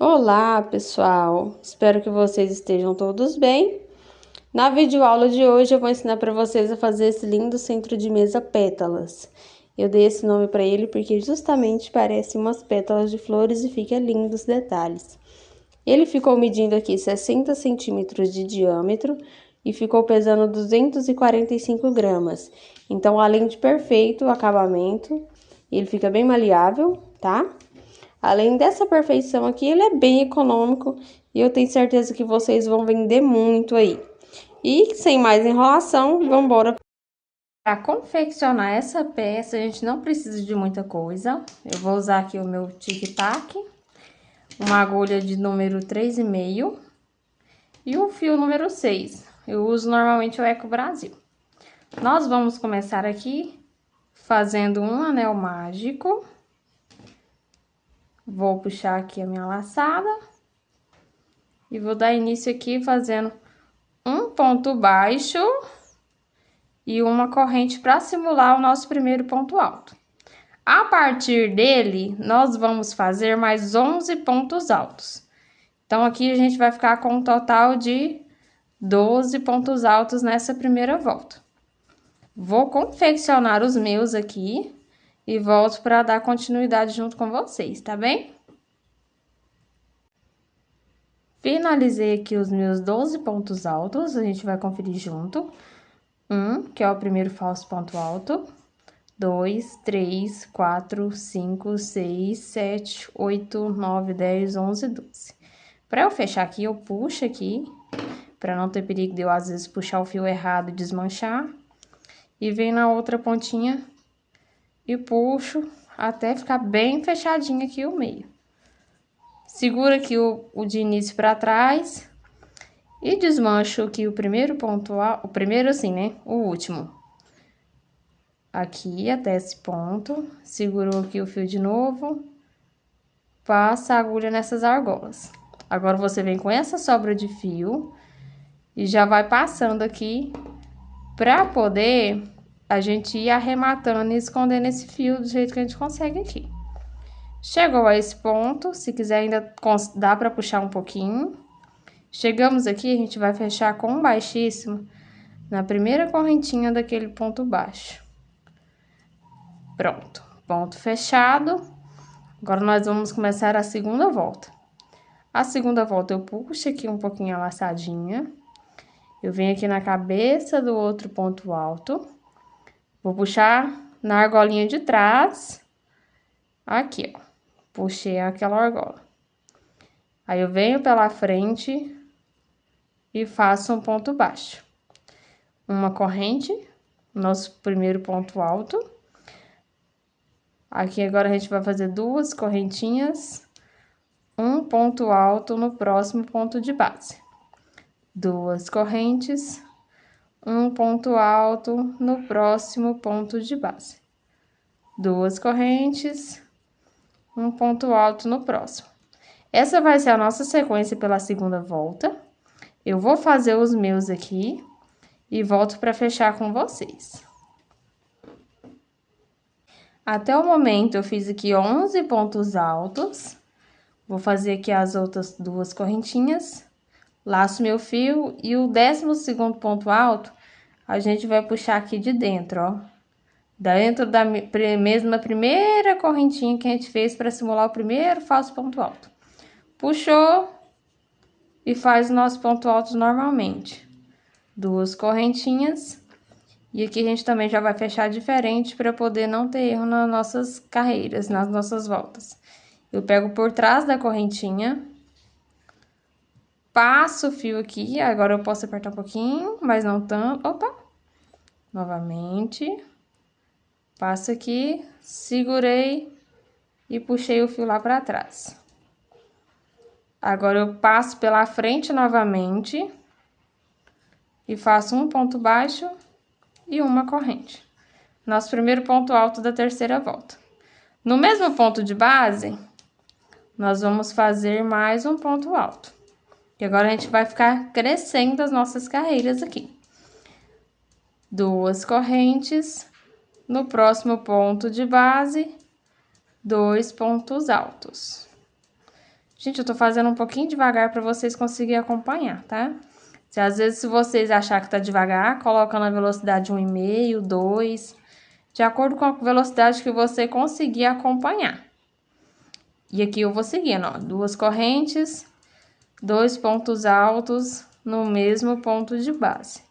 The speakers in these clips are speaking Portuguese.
Olá, pessoal! Espero que vocês estejam todos bem. Na videoaula de hoje eu vou ensinar para vocês a fazer esse lindo centro de mesa pétalas. Eu dei esse nome para ele porque justamente parece umas pétalas de flores e fica lindo os detalhes. Ele ficou medindo aqui 60 centímetros de diâmetro e ficou pesando 245 gramas. Então, além de perfeito o acabamento, ele fica bem maleável, tá? Além dessa perfeição aqui, ele é bem econômico e eu tenho certeza que vocês vão vender muito aí. E sem mais enrolação, vamos embora. Para confeccionar essa peça, a gente não precisa de muita coisa. Eu vou usar aqui o meu tic-tac, uma agulha de número 3,5 e um fio número 6. Eu uso normalmente o Eco Brasil. Nós vamos começar aqui fazendo um anel mágico. Vou puxar aqui a minha laçada e vou dar início aqui fazendo um ponto baixo e uma corrente para simular o nosso primeiro ponto alto. A partir dele, nós vamos fazer mais 11 pontos altos. Então, aqui a gente vai ficar com um total de 12 pontos altos nessa primeira volta. Vou confeccionar os meus aqui e volto para dar continuidade junto com vocês, tá bem? Finalizei aqui os meus 12 pontos altos, a gente vai conferir junto. Que é o primeiro falso ponto alto. 2, 3, 4, 5, 6, 7, 8, 9, 10, 11, 12. Para eu fechar aqui, eu puxo aqui, para não ter perigo de eu, às vezes, puxar o fio errado e desmanchar. E venho na outra pontinha e puxo até ficar bem fechadinho aqui o meio. Segura aqui o de início para trás e desmancho aqui o primeiro ponto alto, o primeiro assim, né? O último. Aqui até esse ponto, segurou aqui o fio de novo, passa a agulha nessas argolas. Agora, você vem com essa sobra de fio e já vai passando aqui pra poder a gente ir arrematando e escondendo esse fio do jeito que a gente consegue aqui. Chegou a esse ponto, se quiser ainda dá pra puxar um pouquinho. Chegamos aqui, a gente vai fechar com um baixíssimo na primeira correntinha daquele ponto baixo. Pronto, ponto fechado. Agora, nós vamos começar a segunda volta. A segunda volta, eu puxo aqui um pouquinho a laçadinha. Eu venho aqui na cabeça do outro ponto alto. Vou puxar na argolinha de trás. Aqui, ó. Puxei aquela argola. Aí, eu venho pela frente e faço um ponto baixo. Uma corrente, nosso primeiro ponto alto. Aqui, agora, a gente vai fazer duas correntinhas, um ponto alto no próximo ponto de base. Duas correntes, um ponto alto no próximo ponto de base. Duas correntes, um ponto alto no próximo. Essa vai ser a nossa sequência pela segunda volta. Eu vou fazer os meus aqui e volto para fechar com vocês. Até o momento, eu fiz aqui 11 pontos altos. Vou fazer aqui as outras duas correntinhas. Laço meu fio e o 12º ponto alto, a gente vai puxar aqui de dentro, ó. Dentro da mesma primeira correntinha que a gente fez para simular o primeiro falso ponto alto. Puxou e faz o nosso ponto alto normalmente. Duas correntinhas. E aqui a gente também já vai fechar diferente para poder não ter erro nas nossas carreiras, nas nossas voltas. Eu pego por trás da correntinha, passo o fio aqui, agora eu posso apertar um pouquinho, mas não tanto. Opa! Novamente. Passo aqui, segurei e puxei o fio lá pra trás. Agora, eu passo pela frente novamente e faço um ponto baixo e uma corrente. Nosso primeiro ponto alto da terceira volta. No mesmo ponto de base, nós vamos fazer mais um ponto alto. E agora, a gente vai ficar crescendo as nossas carreiras aqui. Duas correntes, no próximo ponto de base, dois pontos altos. Gente, eu tô fazendo um pouquinho devagar para vocês conseguirem acompanhar, tá? Às vezes, se vocês acharem que tá devagar, coloca na velocidade 1,5, 2, de acordo com a velocidade que você conseguir acompanhar. E aqui eu vou seguindo, ó, 2 correntes, 2 pontos altos no mesmo ponto de base.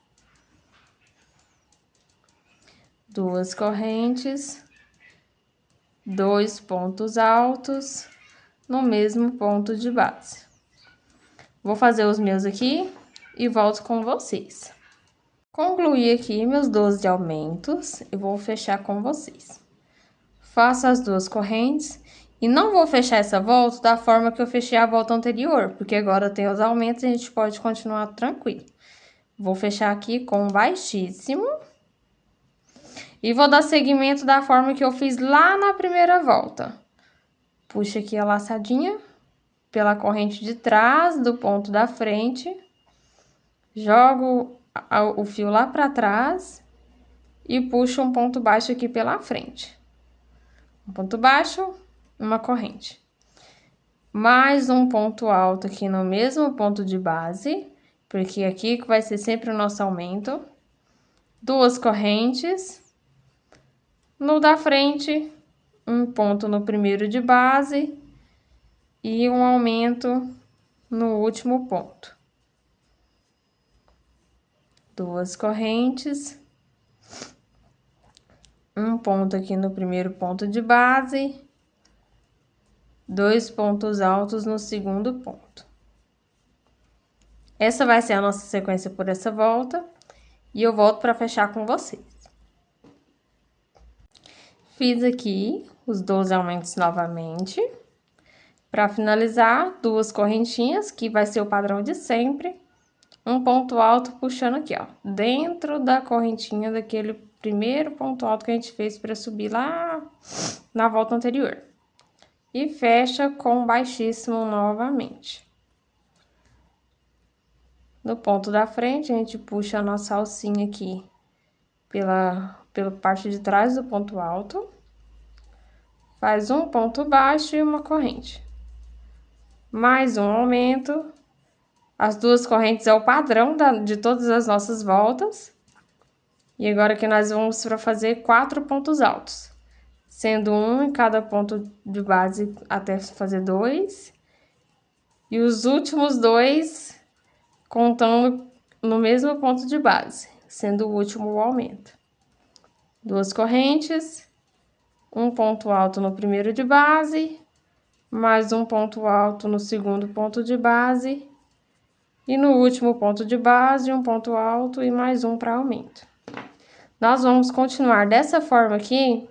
2 correntes, 2 pontos altos no mesmo ponto de base. Vou fazer os meus aqui e volto com vocês. Concluí aqui meus 12 aumentos e vou fechar com vocês. Faço as 2 correntes e não vou fechar essa volta da forma que eu fechei a volta anterior, porque agora tem os aumentos e a gente pode continuar tranquilo. Vou fechar aqui com baixíssimo e vou dar seguimento da forma que eu fiz lá na primeira volta. Puxo aqui a laçadinha pela corrente de trás do ponto da frente, jogo o fio lá para trás e puxo um ponto baixo aqui pela frente. Um ponto baixo, uma corrente. Mais um ponto alto aqui no mesmo ponto de base, porque aqui vai ser sempre o nosso aumento. 2 correntes. No da frente, um ponto no primeiro de base e um aumento no último ponto. 2 correntes, um ponto aqui no primeiro ponto de base, 2 pontos altos no segundo ponto. Essa vai ser a nossa sequência por essa volta e eu volto para fechar com vocês. Fiz aqui os 12 aumentos novamente. Para finalizar, 2 correntinhas, que vai ser o padrão de sempre. Um ponto alto puxando aqui, ó, dentro da correntinha daquele primeiro ponto alto que a gente fez para subir lá na volta anterior. E fecha com baixíssimo novamente. No ponto da frente, a gente puxa a nossa alcinha aqui pela parte de trás do ponto alto. Faz um ponto baixo e uma corrente. Mais um aumento. As 2 correntes é o padrão de todas as nossas voltas. E agora que nós vamos para fazer 4 pontos altos, sendo um em cada ponto de base até fazer 2. E os últimos 2 contando no mesmo ponto de base, sendo o último o aumento. 2 correntes, um ponto alto no primeiro de base, mais um ponto alto no segundo ponto de base. E no último ponto de base, um ponto alto e mais um para aumento. Nós vamos continuar dessa forma aqui,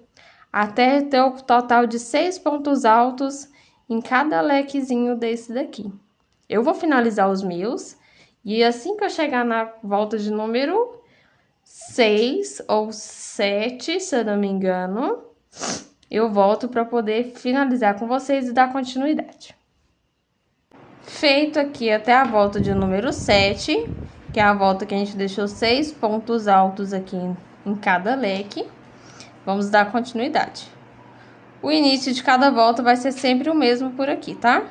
até ter o total de 6 pontos altos em cada lequezinho desse daqui. Eu vou finalizar os meus, e assim que eu chegar na volta de número 6 ou 7, se eu não me engano, eu volto para poder finalizar com vocês e dar continuidade. Feito aqui até a volta de número 7, que é a volta que a gente deixou 6 pontos altos aqui em cada leque, vamos dar continuidade. O início de cada volta vai ser sempre o mesmo por aqui, tá?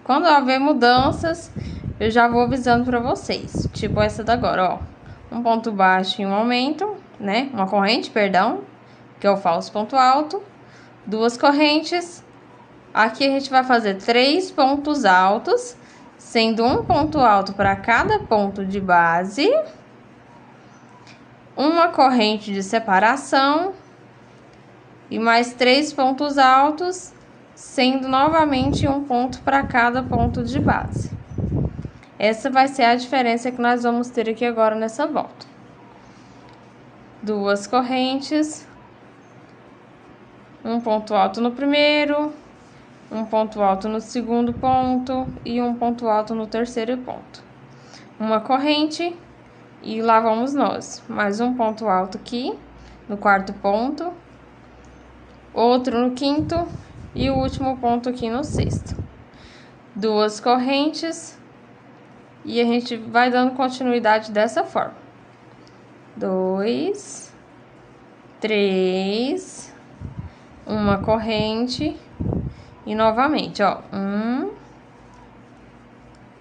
Quando haver mudanças, eu já vou avisando para vocês. Tipo essa da agora, ó. Um ponto baixo e um aumento, né? Uma corrente, perdão, que é o falso ponto alto. 2 correntes. Aqui a gente vai fazer 3 pontos altos, sendo um ponto alto para cada ponto de base, uma corrente de separação e mais 3 pontos altos, sendo novamente um ponto para cada ponto de base. Essa vai ser a diferença que nós vamos ter aqui agora nessa volta. 2 correntes, um ponto alto no primeiro, um ponto alto no segundo ponto e um ponto alto no terceiro ponto. Uma corrente e lá vamos nós. Mais um ponto alto aqui no quarto ponto, outro no quinto e o último ponto aqui no sexto. 2 correntes e a gente vai dando continuidade dessa forma. 2, 3, uma corrente. E novamente, ó, 1,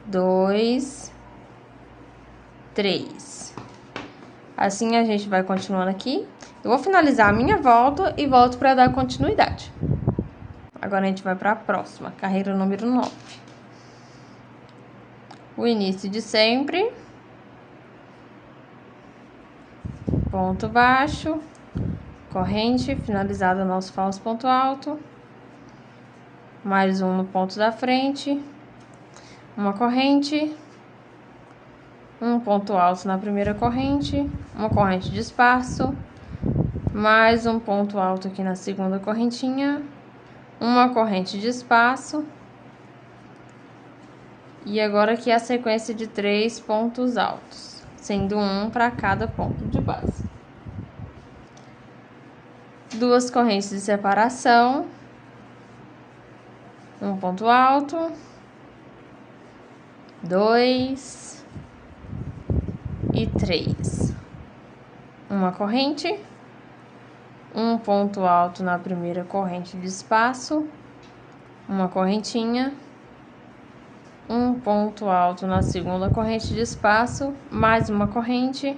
2, 3. Assim a gente vai continuando aqui. Eu vou finalizar a minha volta e volto para dar continuidade. Agora a gente vai para a próxima, carreira número 9. O início de sempre. Ponto baixo, corrente, finalizado o nosso falso ponto alto. Mais um no ponto da frente. Uma corrente. Um ponto alto na primeira corrente. Uma corrente de espaço. Mais um ponto alto aqui na segunda correntinha. Uma corrente de espaço. E agora aqui a sequência de 3 pontos altos, sendo um para cada ponto de base. 2 correntes de separação. Um ponto alto. 2 e 3. Uma corrente. Um ponto alto na primeira corrente de espaço. Uma correntinha. Um ponto alto na segunda corrente de espaço, mais uma corrente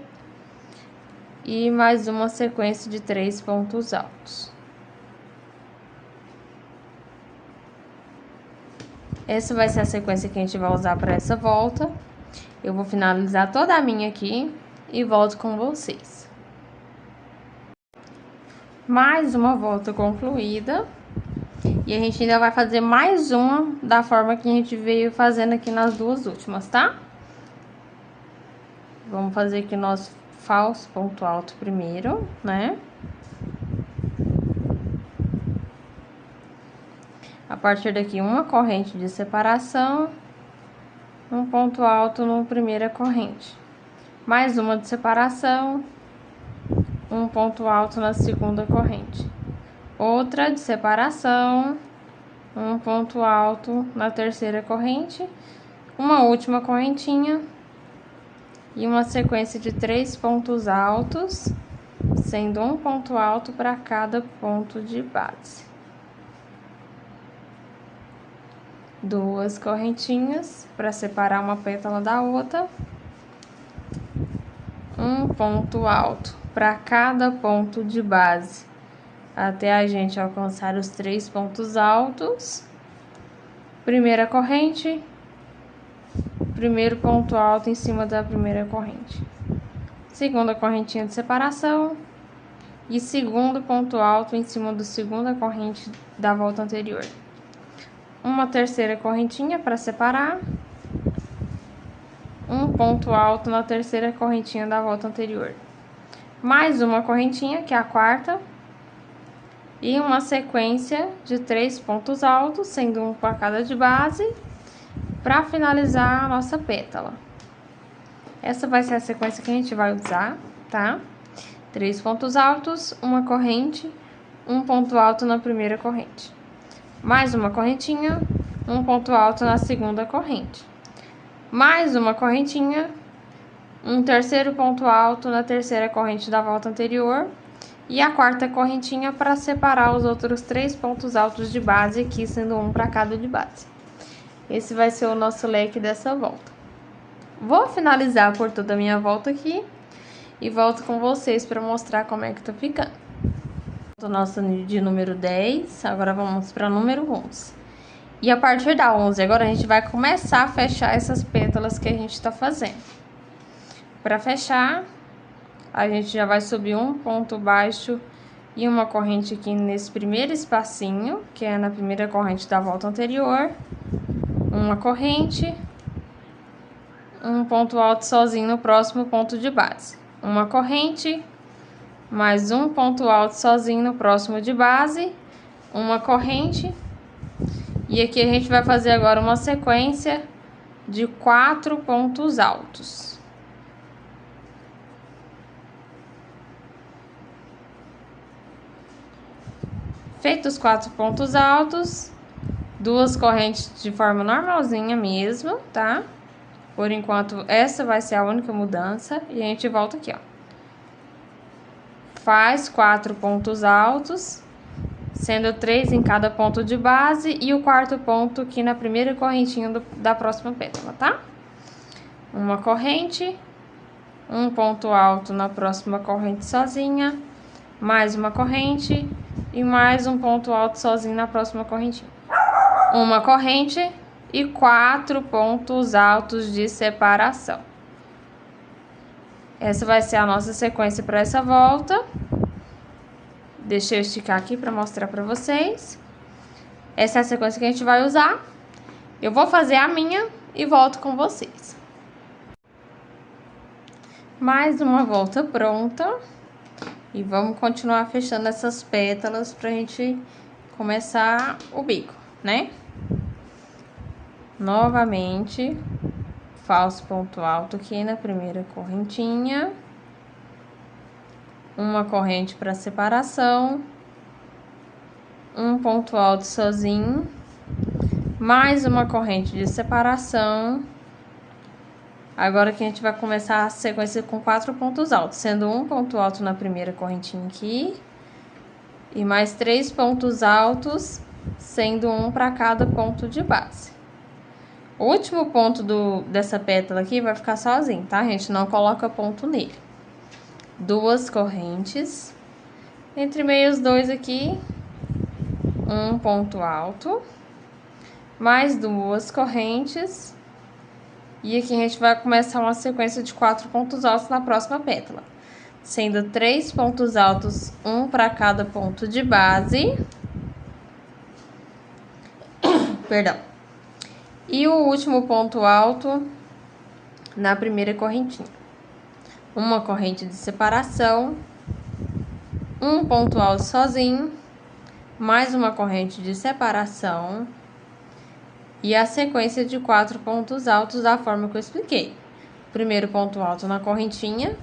e mais uma sequência de 3 pontos altos. Essa vai ser a sequência que a gente vai usar para essa volta. Eu vou finalizar toda a minha aqui e volto com vocês. Mais uma volta concluída. E a gente ainda vai fazer mais uma da forma que a gente veio fazendo aqui nas duas últimas, tá? Vamos fazer aqui o nosso falso ponto alto primeiro, né? A partir daqui, uma corrente de separação, um ponto alto na primeira corrente. Mais uma de separação, um ponto alto na segunda corrente. Outra de separação, um ponto alto na terceira corrente, uma última correntinha e uma sequência de 3 pontos altos, sendo um ponto alto para cada ponto de base. 2 correntinhas para separar uma pétala da outra, um ponto alto para cada ponto de base, até a gente alcançar os 3 pontos altos. Primeira corrente, primeiro ponto alto em cima da primeira corrente. Segunda correntinha de separação e segundo ponto alto em cima da segunda corrente da volta anterior. Uma terceira correntinha para separar. Um ponto alto na terceira correntinha da volta anterior. Mais uma correntinha, que é a quarta. E uma sequência de 3 pontos altos, sendo um para cada de base, para finalizar a nossa pétala. Essa vai ser a sequência que a gente vai usar, tá? 3 pontos altos, uma corrente, um ponto alto na primeira corrente. Mais uma correntinha, um ponto alto na segunda corrente. Mais uma correntinha, um terceiro ponto alto na terceira corrente da volta anterior. E a quarta correntinha para separar os outros 3 pontos altos de base aqui, sendo um para cada de base. Esse vai ser o nosso leque dessa volta. Vou finalizar por toda a minha volta aqui e volto com vocês para mostrar como é que tá ficando. O nosso de número 10, agora vamos para número 11. E a partir da 11, agora a gente vai começar a fechar essas pétalas que a gente tá fazendo. Para fechar, a gente já vai subir um ponto baixo e uma corrente aqui nesse primeiro espacinho, que é na primeira corrente da volta anterior. Uma corrente, um ponto alto sozinho no próximo ponto de base. Uma corrente, mais um ponto alto sozinho no próximo de base. Uma corrente. E aqui a gente vai fazer agora uma sequência de 4 pontos altos. Feitos os 4 pontos altos, 2 correntes de forma normalzinha mesmo, tá? Por enquanto, essa vai ser a única mudança. E a gente volta aqui, ó. Faz 4 pontos altos, sendo 3 em cada ponto de base e o quarto ponto aqui na primeira correntinha da próxima pétala, tá? Uma corrente, um ponto alto na próxima corrente sozinha, mais uma corrente e mais um ponto alto sozinho na próxima correntinha. Uma corrente e 4 pontos altos de separação. Essa vai ser a nossa sequência para essa volta. Deixa eu esticar aqui para mostrar para vocês. Essa é a sequência que a gente vai usar. Eu vou fazer a minha e volto com vocês. Mais uma volta pronta. E vamos continuar fechando essas pétalas pra gente começar o bico, né? Novamente, falso ponto alto aqui na primeira correntinha. Uma corrente para separação, um ponto alto sozinho, mais uma corrente de separação. Agora que a gente vai começar a sequência com 4 pontos altos, sendo um ponto alto na primeira correntinha aqui e mais 3 pontos altos, sendo um para cada ponto de base. O último ponto dessa pétala aqui vai ficar sozinho, tá? A gente não coloca ponto nele. 2 correntes, entre meios 2 aqui, um ponto alto, mais 2 correntes, e aqui a gente vai começar uma sequência de 4 pontos altos na próxima pétala, sendo 3 pontos altos, um para cada ponto de base, perdão, e o último ponto alto na primeira correntinha. Uma corrente de separação, um ponto alto sozinho, mais uma corrente de separação e a sequência de 4 pontos altos da forma que eu expliquei. Primeiro ponto alto na correntinha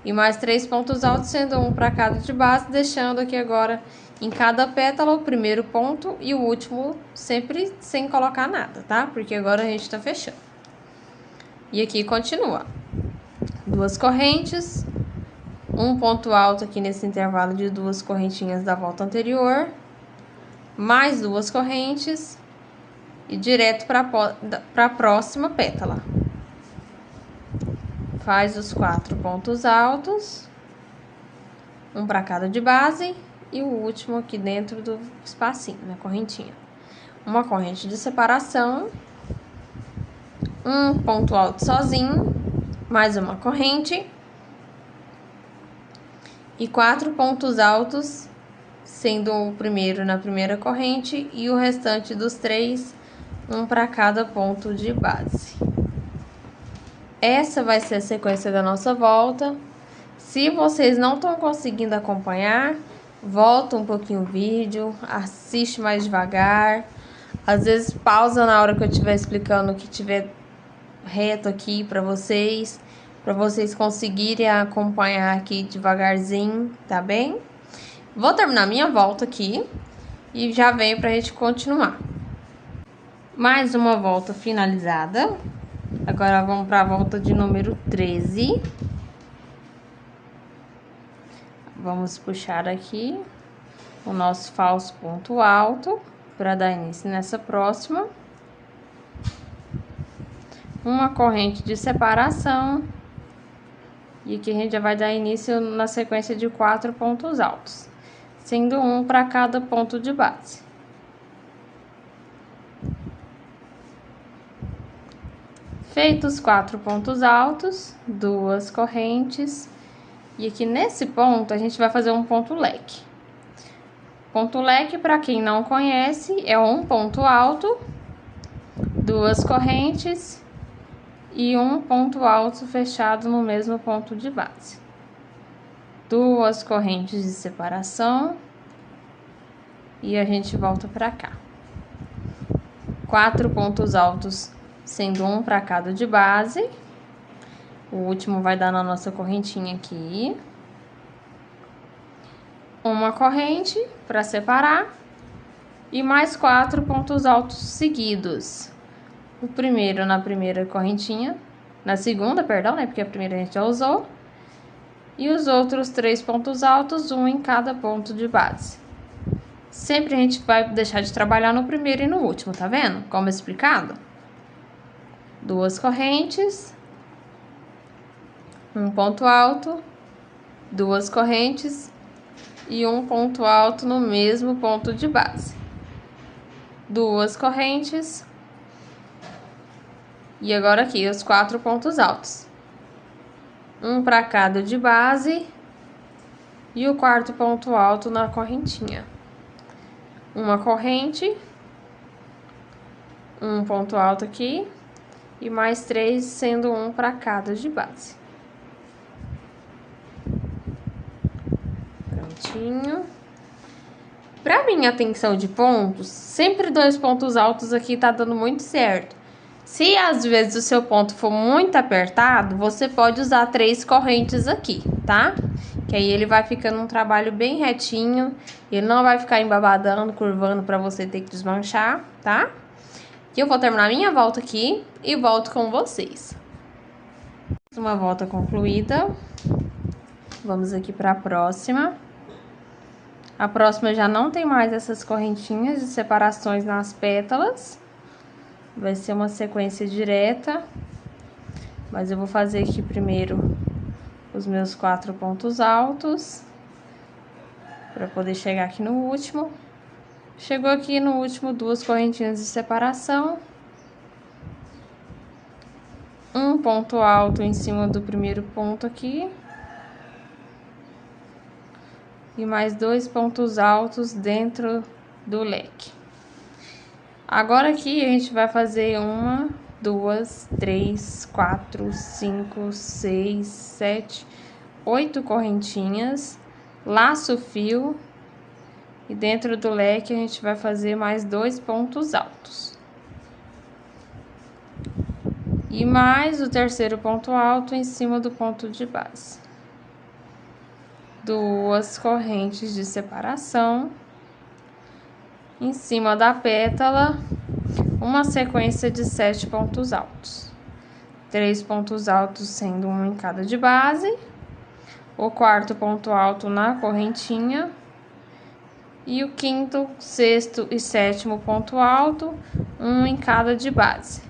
e mais 3 pontos altos, sendo um para cada de base, deixando aqui agora em cada pétala o primeiro ponto e o último sempre sem colocar nada, tá? Porque agora a gente tá fechando. E aqui continua. 2 correntes, um ponto alto aqui nesse intervalo de 2 correntinhas da volta anterior, mais 2 correntes e direto para a próxima pétala. Faz os 4 pontos altos, um para cada de base e o último aqui dentro do espacinho, na correntinha. Uma corrente de separação, um ponto alto sozinho, mais uma corrente e 4 pontos altos, sendo o primeiro na primeira corrente e o restante dos 3, um para cada ponto de base. Essa vai ser a sequência da nossa volta. Se vocês não estão conseguindo acompanhar, volta um pouquinho o vídeo, assiste mais devagar. Às vezes pausa na hora que eu estiver explicando, que tiver reto aqui para vocês conseguirem acompanhar aqui devagarzinho, tá bem? Vou terminar minha volta aqui e já venho pra gente continuar. Mais uma volta finalizada. Agora vamos para a volta de número 13. Vamos puxar aqui o nosso falso ponto alto para dar início nessa próxima. Uma corrente de separação. E aqui a gente já vai dar início na sequência de 4 pontos altos, sendo um para cada ponto de base. Feitos 4 pontos altos, 2 correntes, e aqui nesse ponto a gente vai fazer um ponto leque. Ponto leque, para quem não conhece, é um ponto alto, 2 correntes e um ponto alto fechado no mesmo ponto de base. 2 correntes de separação e a gente volta para cá. 4 pontos altos, sendo um para cada de base. O último vai dar na nossa correntinha aqui. Uma corrente para separar e mais 4 pontos altos seguidos. O primeiro na primeira correntinha, na segunda, perdão, né? Porque a primeira a gente já usou. E os outros 3 pontos altos, um em cada ponto de base. Sempre a gente vai deixar de trabalhar no primeiro e no último, tá vendo? Como explicado. 2 correntes, um ponto alto, 2 correntes e um ponto alto no mesmo ponto de base. 2 correntes. E agora aqui os 4 pontos altos. Um para cada de base e o quarto ponto alto na correntinha. Uma corrente, um ponto alto aqui e mais 3, sendo um para cada de base. Prontinho. Para minha tensão de pontos, sempre 2 pontos altos aqui tá dando muito certo. Se às vezes o seu ponto for muito apertado, você pode usar 3 correntes aqui, tá? Que aí ele vai ficando um trabalho bem retinho, ele não vai ficar embabadando, curvando para você ter que desmanchar, tá? E eu vou terminar minha volta aqui e volto com vocês. Uma volta concluída. Vamos aqui para a próxima. A próxima já não tem mais essas correntinhas de separações nas pétalas. Vai ser uma sequência direta. Mas eu vou fazer aqui primeiro os meus 4 pontos altos. Para poder chegar aqui no último. Chegou aqui no último, 2 correntinhas de separação. Um ponto alto em cima do primeiro ponto aqui. E mais 2 pontos altos dentro do leque. Agora aqui a gente vai fazer 1, 2, 3, 4, 5, 6, 7, 8 correntinhas, laço o fio e dentro do leque a gente vai fazer mais 2 pontos altos. E mais o terceiro ponto alto em cima do ponto de base. 2 correntes de separação. Em cima da pétala, uma sequência de 7 pontos altos. 3 pontos altos sendo um em cada de base. O quarto ponto alto na correntinha. E o quinto, sexto e sétimo ponto alto, um em cada de base.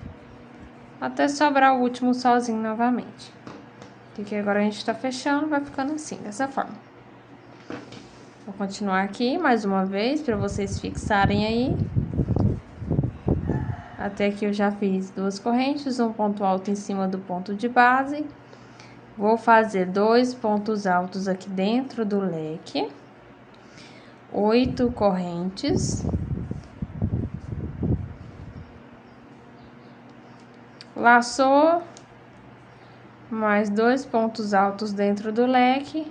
Até sobrar o último sozinho novamente. Porque agora a gente tá fechando, vai ficando assim, dessa forma. Vou continuar aqui mais uma vez, para vocês fixarem aí. Até aqui eu já fiz 2 correntes, um ponto alto em cima do ponto de base. Vou fazer 2 pontos altos aqui dentro do leque. 8 correntes. Laçou. Mais 2 pontos altos dentro do leque.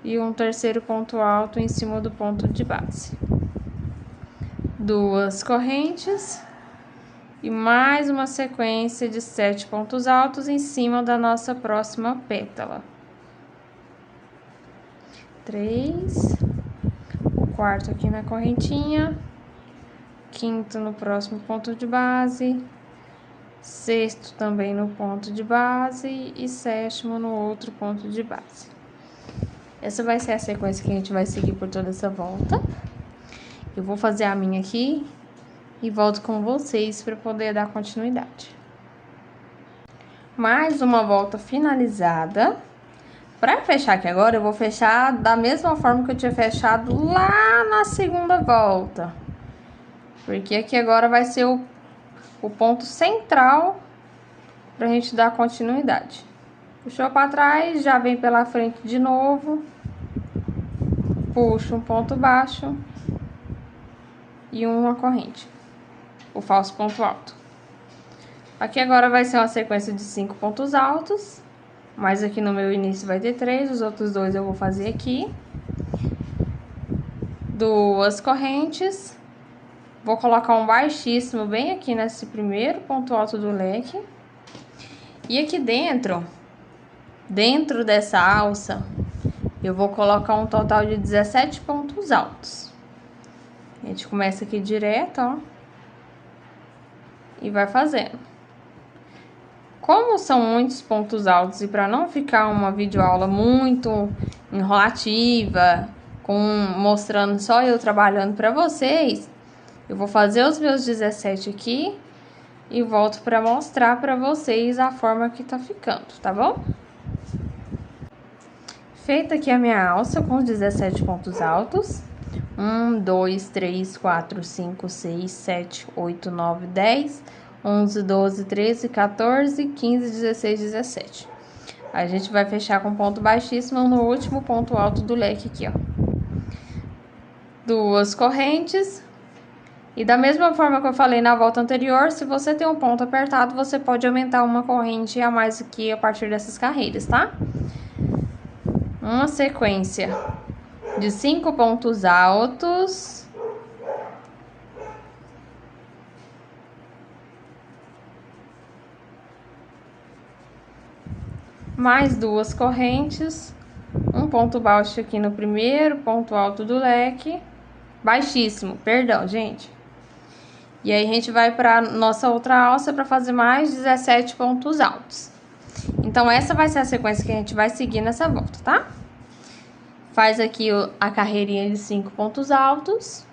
E um terceiro ponto alto em cima do ponto de base. 2 correntes. E mais uma sequência de 7 pontos altos em cima da nossa próxima pétala. 3. O quarto aqui na correntinha. Quinto no próximo ponto de base. Sexto também no ponto de base. E sétimo no outro ponto de base. Essa vai ser a sequência que a gente vai seguir por toda essa volta. Eu vou fazer a minha aqui e volto com vocês para poder dar continuidade. Mais uma volta finalizada. Para fechar aqui agora, eu vou fechar da mesma forma que eu tinha fechado lá na segunda volta. Porque aqui agora vai ser o ponto central pra gente dar continuidade. Puxou para trás, já vem pela frente de novo. Puxa um ponto baixo e uma corrente. O falso ponto alto. Aqui agora vai ser uma sequência de 5 pontos altos. Mas aqui no meu início vai ter 3, os outros 2 eu vou fazer aqui. 2 correntes. Vou colocar um baixíssimo bem aqui nesse primeiro ponto alto do leque. E aqui dentro dessa alça, eu vou colocar um total de 17 pontos altos. A gente começa aqui direto, ó. E vai fazendo. Como são muitos pontos altos e para não ficar uma videoaula muito enrolativa, mostrando só eu trabalhando pra vocês, eu vou fazer os meus 17 aqui e volto pra mostrar pra vocês a forma que tá ficando, tá bom? Feita aqui a minha alça com os 17 pontos altos. 1, 2, 3, 4, 5, 6, 7, 8, 9, 10, 11, 12, 13, 14, 15, 16, 17. A gente vai fechar com ponto baixíssimo no último ponto alto do leque aqui, ó. 2 correntes. E da mesma forma que eu falei na volta anterior, se você tem um ponto apertado, você pode aumentar uma corrente a mais aqui a partir dessas carreiras, tá? Uma sequência de 5 pontos altos. Mais 2 correntes. Um ponto baixo aqui no primeiro ponto alto do leque. Baixíssimo, perdão, gente. E aí, a gente vai para nossa outra alça para fazer mais 17 pontos altos. Então, essa vai ser a sequência que a gente vai seguir nessa volta, tá? Faz aqui a carreirinha de 5 pontos altos.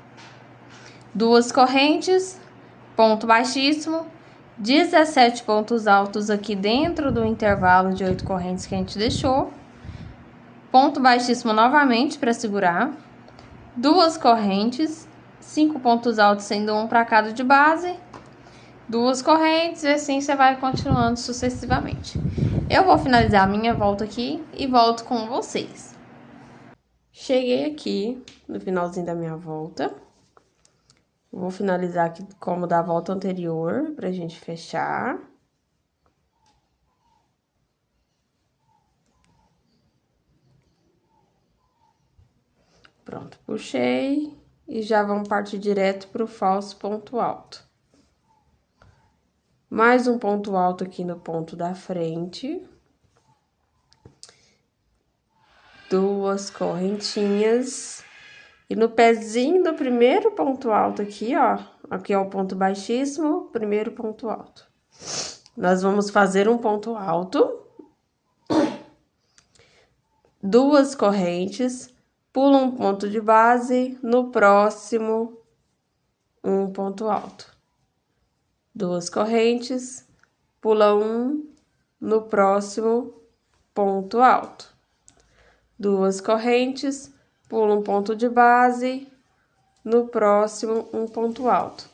2 correntes, ponto baixíssimo. 17 pontos altos aqui dentro do intervalo de 8 correntes que a gente deixou. Ponto baixíssimo novamente para segurar. 2 correntes. 5 pontos altos, sendo um para cada de base, 2 correntes, e assim você vai continuando sucessivamente. Eu vou finalizar a minha volta aqui e volto com vocês. Cheguei aqui no finalzinho da minha volta. Vou finalizar aqui como da volta anterior, pra gente fechar. Pronto, puxei. E já vamos partir direto pro falso ponto alto. Mais um ponto alto aqui no ponto da frente. 2 correntinhas. E no pezinho do primeiro ponto alto aqui, ó. Aqui é o ponto baixíssimo, primeiro ponto alto. Nós vamos fazer um ponto alto. 2 correntes. Pula um ponto de base, no próximo, um ponto alto. 2 correntes, pula um, no próximo, ponto alto. 2 correntes, pula um ponto de base, no próximo, um ponto alto.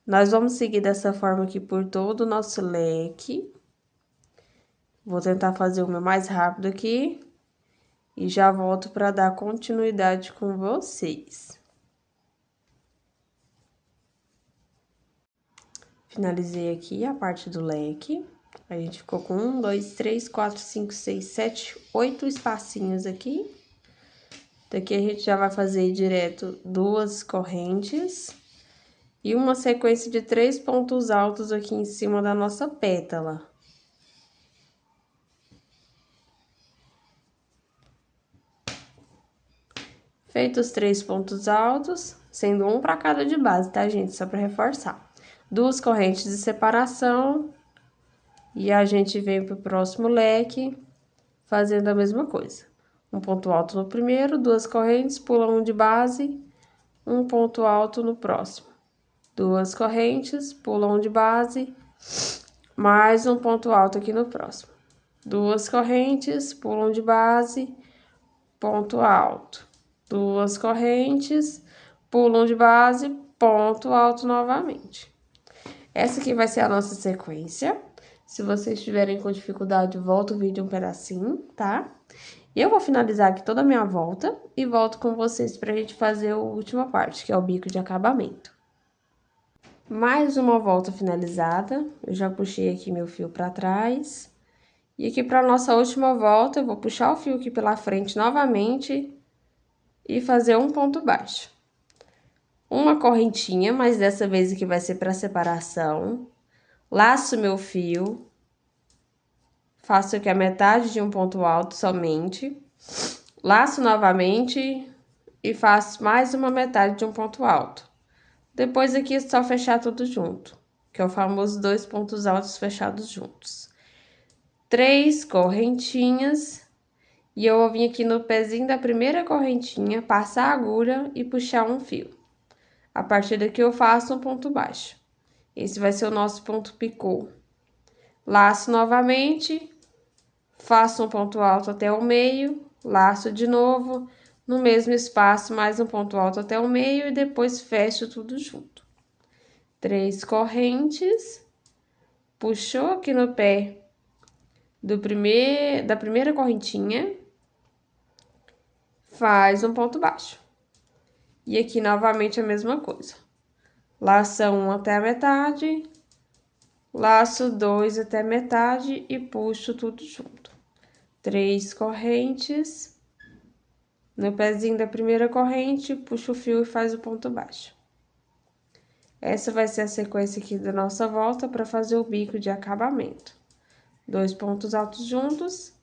Nós vamos seguir dessa forma aqui por todo o nosso leque. Vou tentar fazer o meu mais rápido aqui. E já volto para dar continuidade com vocês. Finalizei aqui a parte do leque. A gente ficou com 1, 2, 3, 4, 5, 6, 7, 8 espacinhos aqui. Daqui a gente já vai fazer direto 2 correntes. E uma sequência de 3 pontos altos aqui em cima da nossa pétala. Feitos os 3 pontos altos, sendo um para cada de base, tá, gente? Só para reforçar. 2 correntes de separação. E a gente vem pro próximo leque, fazendo a mesma coisa. Um ponto alto no primeiro, 2 correntes, pula um de base, um ponto alto no próximo. 2 correntes, pula um de base, mais um ponto alto aqui no próximo. 2 correntes, pula um de base, ponto alto. 2 correntes, pulam de base, ponto alto novamente. Essa aqui vai ser a nossa sequência. Se vocês tiverem com dificuldade, volta o vídeo um pedacinho, tá? E eu vou finalizar aqui toda a minha volta e volto com vocês pra gente fazer a última parte, que é o bico de acabamento. Mais uma volta finalizada, eu já puxei aqui meu fio pra trás. E aqui pra nossa última volta, eu vou puxar o fio aqui pela frente novamente e fazer um ponto baixo. Uma correntinha, mas dessa vez aqui vai ser para separação. Laço meu fio. Faço aqui a metade de um ponto alto somente. Laço novamente e faço mais uma metade de um ponto alto. Depois aqui é só fechar tudo junto, que é o famoso 2 pontos altos fechados juntos. 3 correntinhas. E eu vou vir aqui no pezinho da primeira correntinha, passar a agulha e puxar um fio. A partir daqui eu faço um ponto baixo. Esse vai ser o nosso ponto picô. Laço novamente, faço um ponto alto até o meio, laço de novo, no mesmo espaço, mais um ponto alto até o meio e depois fecho tudo junto. 3 correntes, puxou aqui no pé da primeira correntinha, faz um ponto baixo. E aqui novamente a mesma coisa. Laço 1 até a metade, laço 2 até a metade e puxo tudo junto. 3 correntes, no pezinho da primeira corrente, puxa o fio e faz o ponto baixo. Essa vai ser a sequência aqui da nossa volta para fazer o bico de acabamento. 2 pontos altos juntos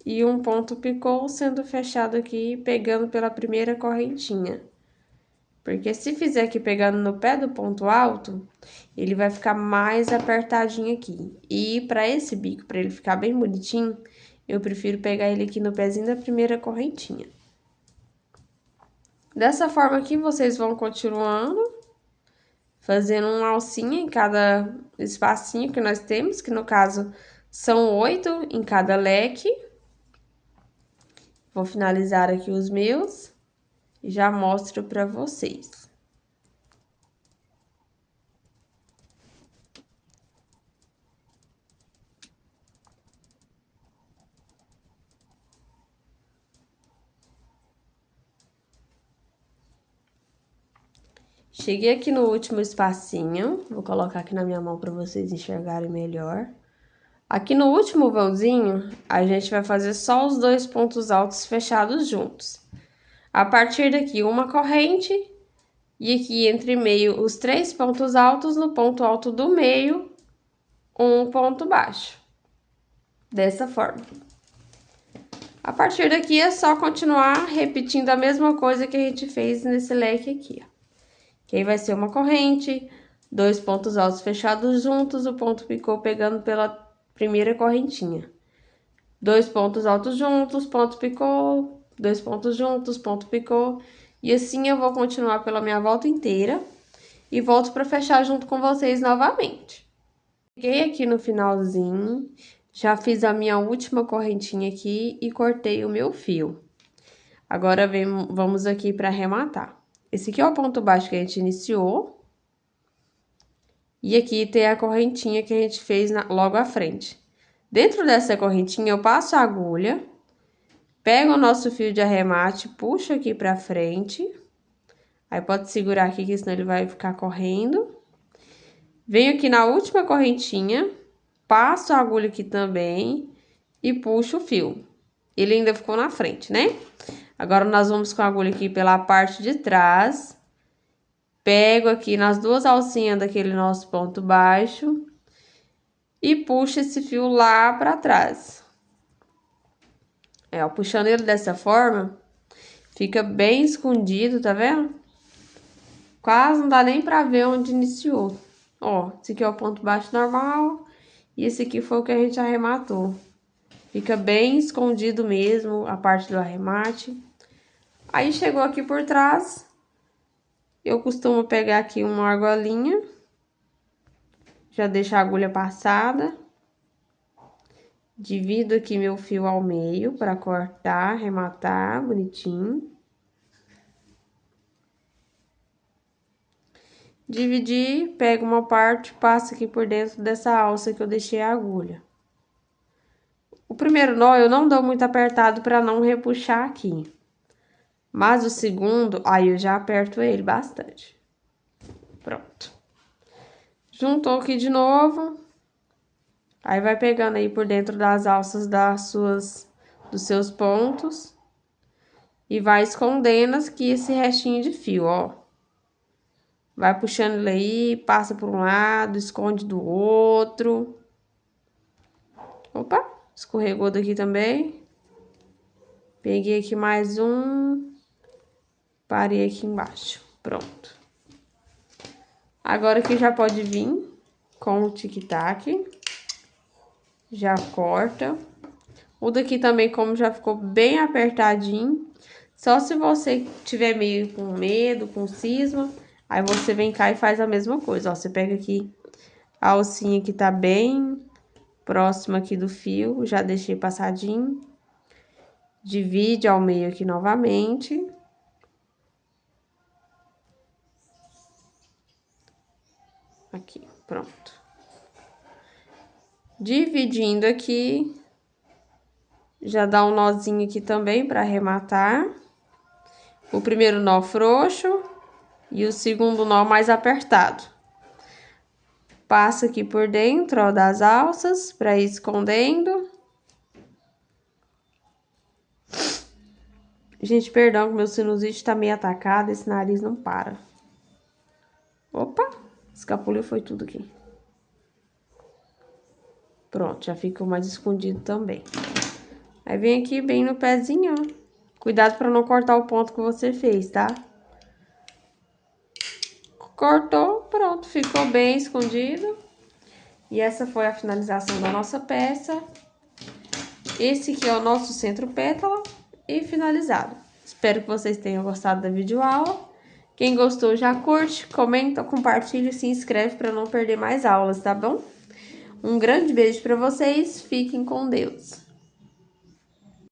e um ponto picô sendo fechado aqui, pegando pela primeira correntinha. Porque se fizer aqui pegando no pé do ponto alto, ele vai ficar mais apertadinho aqui. E para esse bico, para ele ficar bem bonitinho, eu prefiro pegar ele aqui no pezinho da primeira correntinha. Dessa forma aqui, vocês vão continuando, fazendo uma alcinha em cada espacinho que nós temos, que no caso são 8 em cada leque. Vou finalizar aqui os meus e já mostro para vocês. Cheguei aqui no último espacinho, vou colocar aqui na minha mão para vocês enxergarem melhor. Aqui no último vãozinho, a gente vai fazer só os 2 pontos altos fechados juntos. A partir daqui, uma corrente, e aqui entre meio os 3 pontos altos, no ponto alto do meio, um ponto baixo. Dessa forma. A partir daqui, é só continuar repetindo a mesma coisa que a gente fez nesse leque aqui, ó. Que aí vai ser uma corrente, 2 pontos altos fechados juntos, o ponto picô pegando pela primeira correntinha. 2 pontos altos juntos, ponto picô, 2 pontos juntos, ponto picô. E assim eu vou continuar pela minha volta inteira e volto para fechar junto com vocês novamente. Cheguei aqui no finalzinho, já fiz a minha última correntinha aqui e cortei o meu fio. Agora vamos aqui para arrematar. Esse aqui é o ponto baixo que a gente iniciou. E aqui tem a correntinha que a gente fez logo à frente. Dentro dessa correntinha, eu passo a agulha, pego o nosso fio de arremate, puxo aqui pra frente. Aí pode segurar aqui, que senão ele vai ficar correndo. Venho aqui na última correntinha, passo a agulha aqui também e puxo o fio. Ele ainda ficou na frente, né? Agora, nós vamos com a agulha aqui pela parte de trás. Pego aqui nas 2 alcinhas daquele nosso ponto baixo. E puxo esse fio lá pra trás. Ó, puxando ele dessa forma, fica bem escondido, tá vendo? Quase não dá nem pra ver onde iniciou. Ó, esse aqui é o ponto baixo normal. E esse aqui foi o que a gente arrematou. Fica bem escondido mesmo a parte do arremate. Aí, chegou aqui por trás, eu costumo pegar aqui uma argolinha. Já deixo a agulha passada. Divido aqui meu fio ao meio para cortar, arrematar bonitinho. Dividi, pego uma parte, passo aqui por dentro dessa alça que eu deixei a agulha. O primeiro nó eu não dou muito apertado para não repuxar aqui. Mas o segundo, aí eu já aperto ele bastante. Pronto. Juntou aqui de novo. Aí vai pegando aí por dentro das alças dos seus pontos. E vai escondendo aqui esse restinho de fio, ó. Vai puxando ele aí, passa por um lado, esconde do outro. Opa, escorregou daqui também. Peguei aqui mais um. Parei aqui embaixo. Pronto. Agora aqui já pode vir com o tic-tac. Já corta. O daqui também, como já ficou bem apertadinho, só se você tiver meio com medo, com cisma, aí você vem cá e faz a mesma coisa, ó. Você pega aqui a alcinha que tá bem próxima aqui do fio, já deixei passadinho. Divide ao meio aqui novamente. Aqui, pronto. Dividindo aqui, já dá um nozinho aqui também para arrematar. O primeiro nó frouxo e o segundo nó mais apertado. Passa aqui por dentro, ó, das alças para ir escondendo. Gente, perdão que meu sinusite tá meio atacado, esse nariz não para. Opa, escapuliu foi tudo aqui. Pronto, já ficou mais escondido também. Aí vem aqui bem no pezinho, ó. Cuidado para não cortar o ponto que você fez, tá? Cortou, pronto, ficou bem escondido. E essa foi a finalização da nossa peça. Esse aqui é o nosso centro pétala e finalizado. Espero que vocês tenham gostado da videoaula. Quem gostou já curte, comenta, compartilha e se inscreve para não perder mais aulas, tá bom? Um grande beijo para vocês, fiquem com Deus.